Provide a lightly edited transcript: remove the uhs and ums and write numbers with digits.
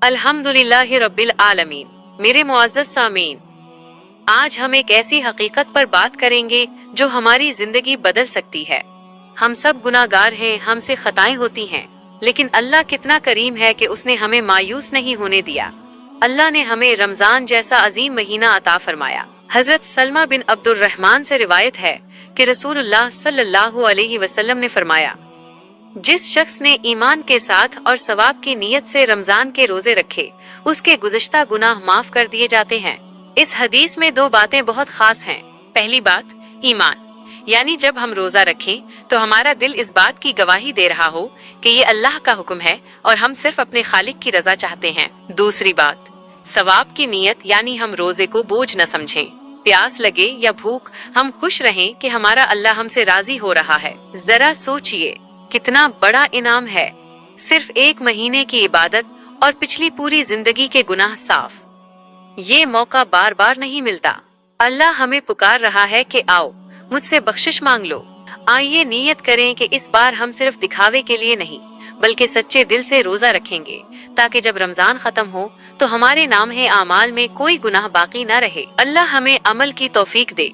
अल्हम्दुलिल्लाहि रब्बिल आलमीन। मेरे मुअज़्ज़ज़ सामीन, आज हम एक ऐसी हकीकत पर बात करेंगे जो हमारी जिंदगी बदल सकती है। हम सब गुनाहगार हैं, हमसे खताएं होती हैं, लेकिन अल्लाह कितना करीम है कि उसने हमें मायूस नहीं होने दिया। अल्लाह ने हमें रमजान जैसा अजीम महीना अता फरमाया। हजरत सलमा बिन अब्दुर्रहमान से रिवायत है कि रसूलुल्लाह सल्लल्लाहु अलैहि वसल्लम ने फरमाया, जिस शख्स ने ईमान के साथ और सवाब की नीयत से रमजान के रोजे रखे, उसके गुज़श्ता गुनाह माफ कर दिए जाते हैं। इस हदीस में दो बातें बहुत खास हैं। पहली बात, ईमान, यानी जब हम रोजा रखें तो हमारा दिल इस बात की गवाही दे रहा हो कि ये अल्लाह का हुक्म है और हम सिर्फ अपने खालिक की रजा चाहते हैं। दूसरी बात, सवाब की नीयत, यानी हम रोजे को बोझ न समझें। प्यास लगे या भूख, हम खुश रहें कि हमारा अल्लाह हमसे राजी हो रहा है। जरा सोचिए, कितना बड़ा इनाम है। सिर्फ एक महीने की इबादत और पिछली पूरी जिंदगी के गुनाह साफ। ये मौका बार बार नहीं मिलता। अल्लाह हमें पुकार रहा है कि आओ, मुझसे बख्शिश मांग लो। आइए नियत करें कि इस बार हम सिर्फ दिखावे के लिए नहीं, बल्कि सच्चे दिल से रोजा रखेंगे, ताकि जब रमजान खत्म हो तो हमारे नाम है आमाल में कोई गुनाह बाकी न रहे। अल्लाह हमें अमल की तौफीक दे।